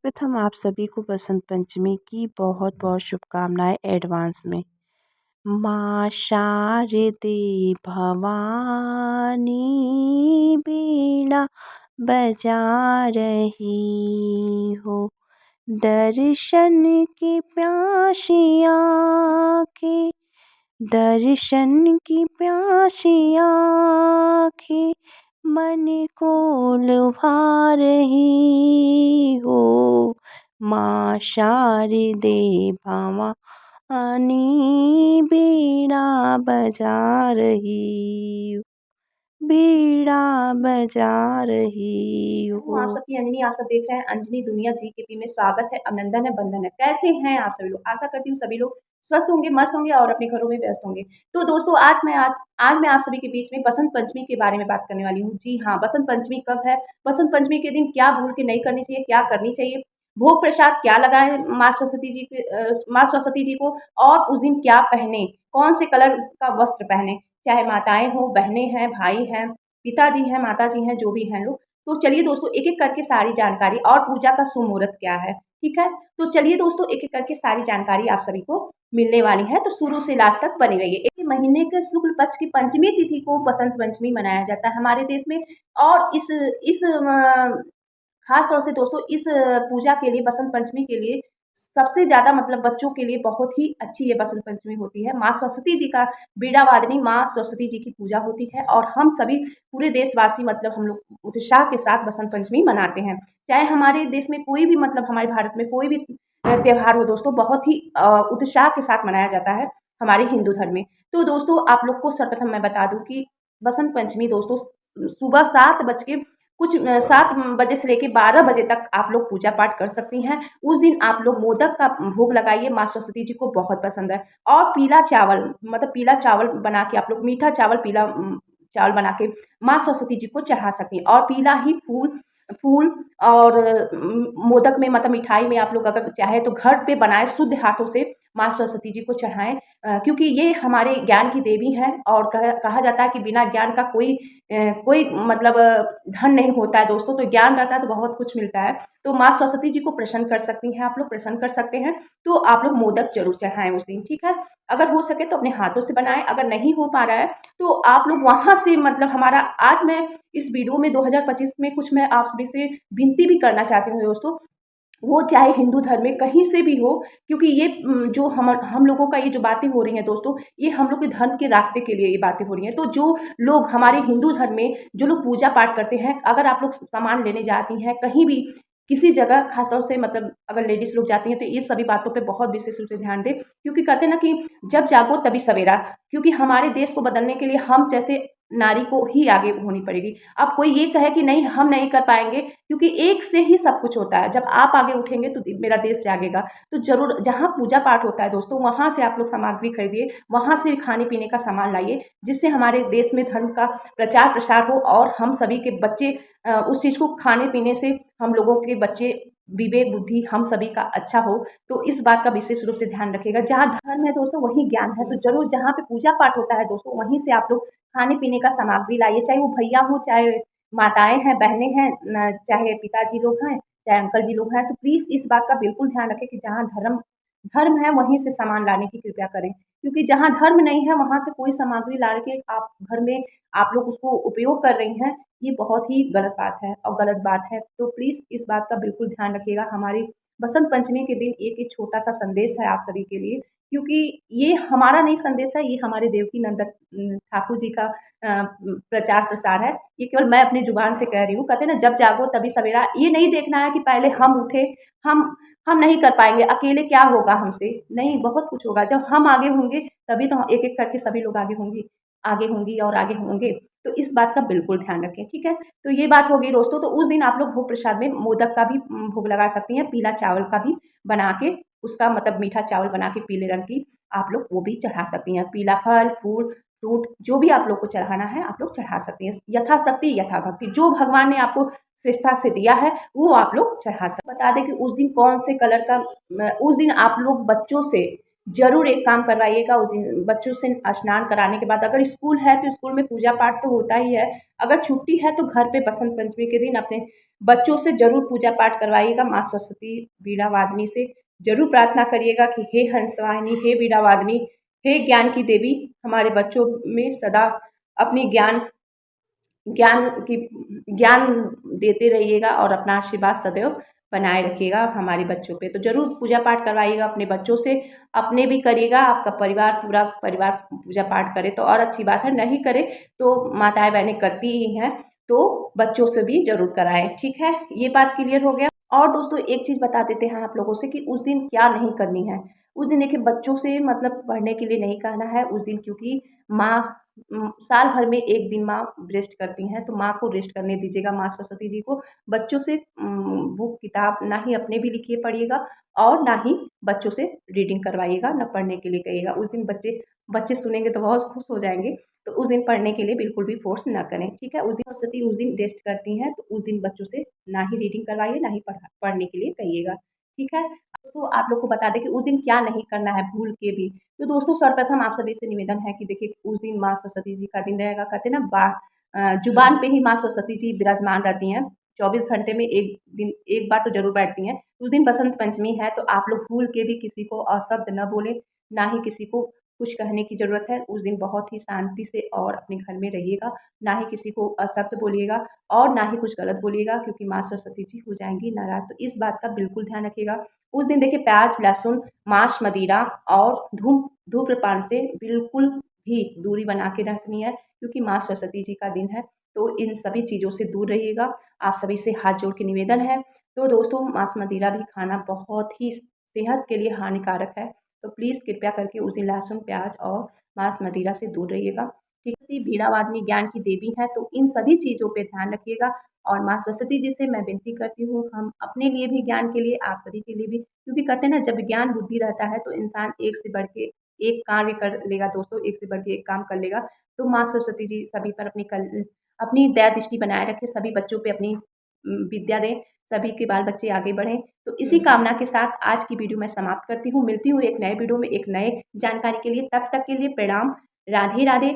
सर्वप्रथम आप सभी को बसंत पंचमी की बहुत बहुत शुभकामनाएं एडवांस में। माँ शारदे भवानी बीड़ा बजा रही हो, दर्शन की प्यासी आँखें, दर्शन की प्यासी आँखें मन को लुभा रही हो। माँ शारदे भवानी बीड़ा बजा रही हो, बीड़ा बजा रही हूँ आप हो। सबकी अंजनी। आप सब देख रहे हैं अंजनी दुनिया जीकेपी में। स्वागत है, अभिनंदन है, बंधन है। कैसे हैं आप सभी लोग? आशा करती हूँ सभी लोग स्वस्थ होंगे, मस्त होंगे और अपने घरों में व्यस्त होंगे। तो दोस्तों, आज मैं आप सभी के बीच में बसंत पंचमी के बारे में बात करने वाली हूँ। जी हाँ, बसंत पंचमी कब है, बसंत पंचमी के दिन क्या भूल के नहीं करनी चाहिए, क्या करनी चाहिए, भोग प्रसाद क्या लगाए माँ सरस्वती जी को, और उस दिन क्या पहने, कौन से कलर का वस्त्र पहने, चाहे माताएं हो, बहनें हैं, भाई हैं, पिताजी हैं, माताजी हैं, जो भी हैं लोग। तो चलिए दोस्तों, एक-एक करके सारी जानकारी, और पूजा का शुभ मुहूर्त क्या है, ठीक है? तो चलिए दोस्तों, एक-एक करके सारी जानकारी आप सभी को मिलने वाली है, तो शुरू से लास्ट तक बने रहिए। एक महीने के शुक्ल पक्ष की पंचमी तिथि को बसंत पंचमी मनाया जाता है हमारे देश में। और इस खास तौर से दोस्तों, इस पूजा के लिए, बसंत पंचमी के लिए सबसे ज़्यादा मतलब बच्चों के लिए बहुत ही अच्छी ये बसंत पंचमी होती है। माँ सरस्वती जी का बीड़ा वादनी माँ सरस्वती जी की पूजा होती है, और हम सभी पूरे देशवासी मतलब हम लोग उत्साह के साथ बसंत पंचमी मनाते हैं। चाहे हमारे देश में कोई भी मतलब हमारे भारत में कोई भी त्योहार हो दोस्तों, बहुत ही उत्साह के साथ मनाया जाता है हमारे हिंदू धर्म में। तो दोस्तों, आप लोग को सर्वप्रथम मैं बता दूं कि बसंत पंचमी दोस्तों सुबह 7 बजे से लेके 12 बजे तक आप लोग पूजा पाठ कर सकती हैं। उस दिन आप लोग मोदक का भोग लगाइए, माँ सरस्वती जी को बहुत पसंद है। और पीला चावल मतलब पीला चावल बना के आप लोग, मीठा चावल पीला चावल बना के माँ सरस्वती जी को चढ़ा सकती हैं। और पीला ही फूल फूल और मोदक में मतलब मिठाई में आप लोग अगर चाहे तो घर पे बनाए शुद्ध हाथों से माँ सरस्वती जी को चढ़ाएं, क्योंकि ये हमारे ज्ञान की देवी हैं। और कहा जाता है कि बिना ज्ञान का कोई मतलब धन नहीं होता है दोस्तों। तो ज्ञान रहता है तो बहुत कुछ मिलता है। तो माँ सरस्वती जी को प्रसन्न कर सकती हैं, आप लोग प्रसन्न कर सकते हैं। तो आप लोग मोदक जरूर चढ़ाएं उस दिन, ठीक है? अगर हो सके तो अपने हाथों से बनाएं, अगर नहीं हो पा रहा है तो आप लोग वहां से मतलब हमारा आज मैं इस वीडियो में 2025 में कुछ मैं आप सभी से विनती भी करना चाहती हूँ दोस्तों। वो चाहे हिंदू धर्म में कहीं से भी हो, क्योंकि ये जो हम लोगों का ये जो बातें हो रही हैं दोस्तों, ये हम लोग के धर्म के रास्ते के लिए ये बातें हो रही हैं। तो जो लोग हमारे हिंदू धर्म में जो लोग पूजा पाठ करते हैं, अगर आप लोग सामान लेने जाती हैं कहीं भी किसी जगह, खासतौर से मतलब अगर लेडीज लोग जाती हैं, तो ये सभी बातों पे बहुत विशेष रूप से ध्यान दें। क्योंकि कहते हैं ना कि जब जागो तभी सवेरा। क्योंकि हमारे देश को बदलने के लिए हम जैसे नारी को ही आगे होनी पड़ेगी। अब कोई ये कहे कि नहीं हम नहीं कर पाएंगे, क्योंकि एक से ही सब कुछ होता है। जब आप आगे उठेंगे तो मेरा देश जागेगा। तो जरूर जहाँ पूजा पाठ होता है दोस्तों, वहाँ से आप लोग सामग्री खरीदिए, वहाँ से खाने पीने का सामान लाइए, जिससे हमारे देश में धर्म का प्रचार प्रसार हो, और हम सभी के बच्चे उस चीज़ को खाने पीने से हम लोगों के बच्चे विवेक बुद्धि हम सभी का अच्छा हो। तो इस बात का विशेष रूप से ध्यान रखिएगा। जहाँ धर्म है दोस्तों वहीं ज्ञान है। तो जरूर जहाँ पे पूजा पाठ होता है दोस्तों, वहीं से आप लोग खाने पीने का सामग्री लाइए, चाहे वो भैया हो, चाहे माताएं हैं, बहनें हैं, चाहे पिताजी लोग हैं, चाहे अंकल जी लोग हैं। तो प्लीज इस बात का बिल्कुल ध्यान रखें कि जहाँ धर्म धर्म है वहीं से सामान लाने की कृपया करें। क्योंकि जहाँ धर्म नहीं है वहां से कोई सामग्री ला के आप घर में आप लोग उसको उपयोग कर रही हैं, ये बहुत ही गलत बात है और गलत बात है। तो प्लीज इस बात का बिल्कुल ध्यान रखिएगा। हमारी बसंत पंचमी के दिन एक एक छोटा सा संदेश है आप सभी के लिए, क्योंकि ये हमारा नहीं संदेश है, ये हमारे देवकी नंदन ठाकुर जी का प्रचार प्रसार है। ये केवल मैं अपनी जुबान से कह रही हूँ। कहते हैं ना, जब जागो तभी सवेरा। ये नहीं देखना है कि पहले हम उठे, हम हम नहीं कर पाएंगे, अकेले क्या होगा हमसे, नहीं बहुत कुछ होगा। जब हम आगे होंगे तभी तो एक एक करके सभी लोग आगे होंगे, आगे होंगी और आगे होंगे। तो इस बात का बिल्कुल ध्यान रखें, ठीक है? तो ये बात होगी दोस्तों। तो उस दिन आप लोग भोग प्रसाद में मोदक का भी भोग लगा सकती हैं, पीला चावल का भी बना के, उसका मतलब मीठा चावल बना के पीले रंग की आप लोग वो भी चढ़ा सकती हैं। पीला फल फूल फ्रूट जो भी आप लोग को चढ़ाना है आप लोग चढ़ा सकती हैं। यथाशक्ति यथाभक्ति जो भगवान ने आपको श्रेष्ठता से दिया है वो आप लोग चढ़ा सकते। बता दें कि उस दिन कौन से कलर का, उस दिन आप लोग बच्चों से ज़रूर एक काम करवाइएगा उस दिन बच्चों से स्नान कराने के बाद। अगर स्कूल है तो स्कूल में पूजा पाठ तो होता ही है, अगर छुट्टी है तो घर पे बसंत पंचमी के दिन अपने बच्चों से ज़रूर पूजा पाठ करवाइएगा। माँ सरस्वती वीणा वादिनी से ज़रूर प्रार्थना करिएगा कि हे हंसवाहिनी, हे वीणा वादिनी, हे ज्ञान की देवी, हमारे बच्चों में सदा अपनी ज्ञान की ज्ञान देते रहिएगा और अपना आशीर्वाद सदैव बनाए रखिएगा हमारे बच्चों पे। तो ज़रूर पूजा पाठ करवाइएगा अपने बच्चों से, अपने भी करिएगा, आपका परिवार पूरा परिवार पूजा पाठ करे तो और अच्छी बात है, नहीं करे तो माताएँ बहनें करती ही हैं, तो बच्चों से भी ज़रूर कराएँ, ठीक है? ये बात क्लियर हो गया। और दोस्तों एक चीज़ बता देते हैं आप लोगों से कि उस दिन क्या नहीं करनी है। उस दिन देखिए बच्चों से मतलब पढ़ने के लिए नहीं कहना है उस दिन, क्योंकि माँ साल भर में 1 दिन माँ रेस्ट करती हैं, तो माँ को रेस्ट करने दीजिएगा, माँ सरस्वती जी को। बच्चों से बुक किताब ना ही अपने भी लिखिए पढ़िएगा और ना ही बच्चों से रीडिंग करवाइएगा, ना पढ़ने के लिए कहिएगा। उस दिन बच्चे बच्चे सुनेंगे तो बहुत खुश हो जाएँगे, तो उस दिन पढ़ने के लिए बिल्कुल भी फ़ोर्स ना करें, ठीक है? उस दिन सरस्वती उस दिन रेस्ट करती हैं, तो उस दिन बच्चों से ना ही रीडिंग करवाइए, ना ही पढ़ने के लिए कहिएगा, ठीक है? तो आप लोग को बता दें कि उस दिन क्या नहीं करना है भूल के भी। तो दोस्तों सर्वप्रथम आप सभी से निवेदन है कि देखिए उस दिन माँ सरस्वती जी का दिन रहेगा, कहते हैं ना जुबान पे ही माँ सरस्वती जी विराजमान रहती हैं, 24 घंटे में 1 दिन 1 बार तो ज़रूर बैठती हैं। उस दिन बसंत पंचमी है, तो आप लोग भूल के भी किसी को अशब्द ना बोलें, ना ही किसी को कुछ कहने की ज़रूरत है। उस दिन बहुत ही शांति से और अपने घर में रहिएगा, ना ही किसी को अशब्द बोलिएगा और ना ही कुछ गलत बोलिएगा, क्योंकि माँ सरस्वती जी हो जाएँगी नाराज़। तो इस बात का बिल्कुल ध्यान रखिएगा। उस दिन देखिए प्याज़, लहसुन, मांस, मदिरा और धूम्रपान से बिल्कुल भी दूरी बना के रखनी है, क्योंकि माँ सरस्वती जी का दिन है, तो इन सभी चीज़ों से दूर रहिएगा। आप सभी से हाथ जोड़ के निवेदन है। तो दोस्तों मांस, मदिरा भी खाना बहुत ही सेहत के लिए हानिकारक है, तो प्लीज़ कृपया करके उस दिन लहसुन, प्याज़ और मांस, मदिरा से दूर रहिएगा। ठीक है? वीणा वादिनी ज्ञान की देवी हैं, तो इन सभी चीज़ों पे ध्यान रखिएगा और माँ सरस्वती जी से मैं विनती करती हूँ, हम अपने लिए भी ज्ञान के लिए, आप सभी के लिए भी, क्योंकि कहते हैं ना जब ज्ञान बुद्धि रहता है तो इंसान एक से बढ़ के एक कार्य कर लेगा दोस्तों, एक से बढ़ के एक काम कर लेगा। तो माँ सरस्वती जी सभी पर अपनी दया दृष्टि बनाए रखें, सभी बच्चों पे अपनी विद्या दें, सभी के बाल बच्चे आगे बढ़ें। तो इसी कामना के साथ आज की वीडियो मैं समाप्त करती हूँ। मिलती हूँ एक नए वीडियो में एक नए जानकारी के लिए, तब तक के लिए प्रणाम। राधे राधे।